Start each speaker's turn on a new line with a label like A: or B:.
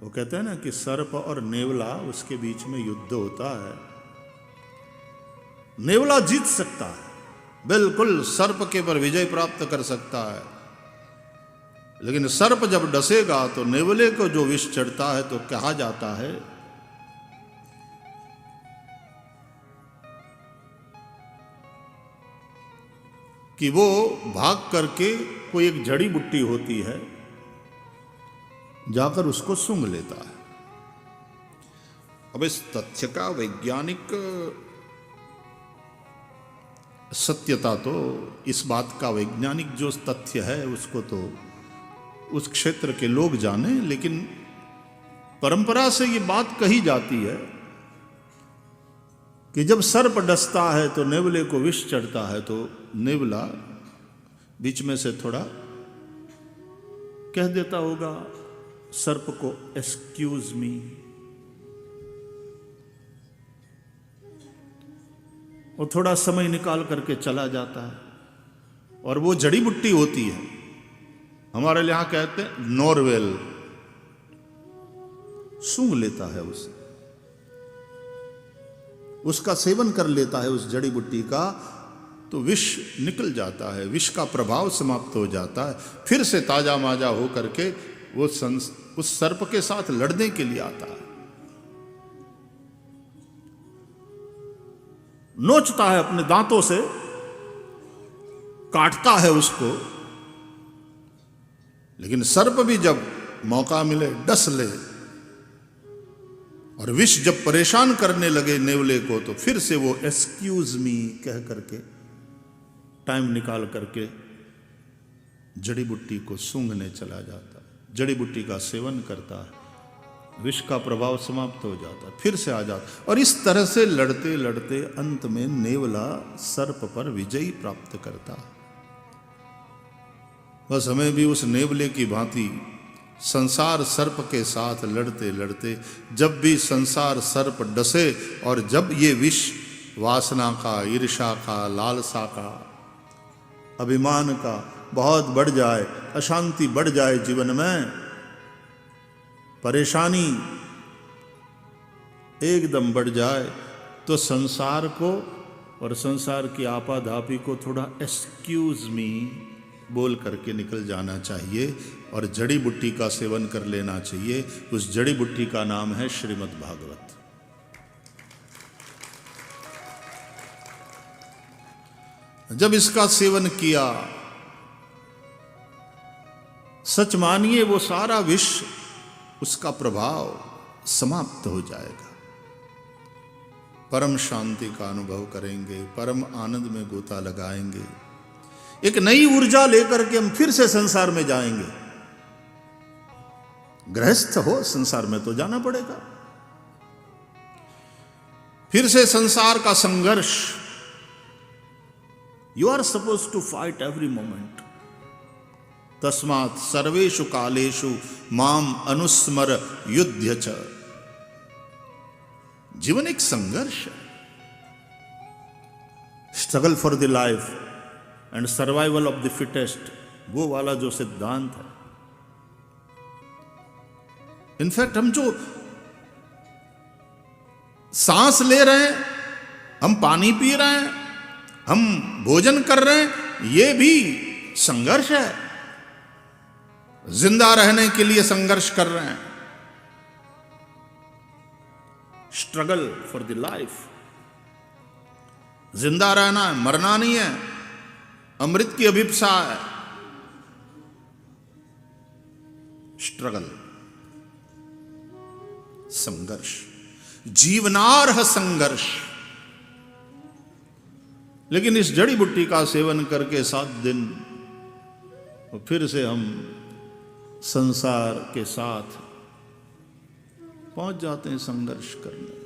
A: वो कहते हैं ना कि सर्प और नेवला, उसके बीच में युद्ध होता है। नेवला जीत सकता है, बिल्कुल सर्प के पर विजय प्राप्त कर सकता है, लेकिन सर्प जब डसेगा तो नेवले को जो विष चढ़ता है तो कहा जाता है कि वो भाग करके कोई एक जड़ी बूटी होती है, जाकर उसको सूंघ लेता है। अब इस तथ्य का वैज्ञानिक सत्यता तो, इस बात का वैज्ञानिक जो तथ्य है उसको तो उस क्षेत्र के लोग जाने, लेकिन परंपरा से ये बात कही जाती है कि जब सर्प डसता है तो नेवले को विष चढ़ता है, तो नेवला बीच में से थोड़ा कह देता होगा सर्प को, एक्सक्यूज मी। और थोड़ा समय निकाल करके चला जाता है। और वो जड़ी बुट्टी होती है, हमारे यहां कहते हैं नॉरवेल, सूंघ लेता है उसे, उसका सेवन कर लेता है उस जड़ी बुट्टी का, तो विष निकल जाता है, विष का प्रभाव समाप्त हो जाता है। फिर से ताजा माजा हो करके वो उस सर्प के साथ लड़ने के लिए आता है, नोचता है अपने दांतों से, काटता है उसको। लेकिन सर्प भी जब मौका मिले डस ले, और विष जब परेशान करने लगे नेवले को, तो फिर से वो एक्सक्यूज मी कह करके टाइम निकाल करके जड़ी बुट्टी को सूंघने चला जाता है, जड़ी बुट्टी का सेवन करता है, विष का प्रभाव समाप्त हो जाता है, फिर से आ जाता। और इस तरह से लड़ते लड़ते अंत में नेवला सर्प पर विजय प्राप्त करता है। बस हमें भी उस नेवले की भांति संसार सर्प के साथ लड़ते लड़ते, जब भी संसार सर्प डसे और जब ये विष वासना का, ईर्ष्या का, लालसा का, अभिमान का बहुत बढ़ जाए, अशांति बढ़ जाए जीवन में, परेशानी एकदम बढ़ जाए, तो संसार को और संसार की आपाधापी को थोड़ा एक्सक्यूज मी बोल करके निकल जाना चाहिए और जड़ी बुट्टी का सेवन कर लेना चाहिए। उस जड़ी बुट्टी का नाम है श्रीमद् भागवत। जब इसका सेवन किया, सच मानिए वो सारा विष, उसका प्रभाव समाप्त हो जाएगा। परम शांति का अनुभव करेंगे, परम आनंद में गोता लगाएंगे, एक नई ऊर्जा लेकर के हम फिर से संसार में जाएंगे। गृहस्थ हो, संसार में तो जाना पड़ेगा। फिर से संसार का संघर्ष, you are suppose to fight every moment, तस्मात् सर्वेषु कालेषु माम अनुस्मर युध्य च। जीवन एक संघर्ष है, struggle for the life and survival of the fittest, वो वाला जो सिद्धांत है। इनफैक्ट हम जो सांस ले रहे हैं, हम पानी पी रहे हैं, हम भोजन कर रहे हैं, ये भी संघर्ष है। जिंदा रहने के लिए संघर्ष कर रहे हैं, स्ट्रगल फॉर द लाइफ। जिंदा रहना है, मरना नहीं है, अमृत की अभिप्सा है। स्ट्रगल, संघर्ष, जीवनार्ह संघर्ष। लेकिन इस जड़ी बुट्टी का सेवन करके 7 दिन फिर से हम संसार के साथ पहुंच जाते हैं संघर्ष करने।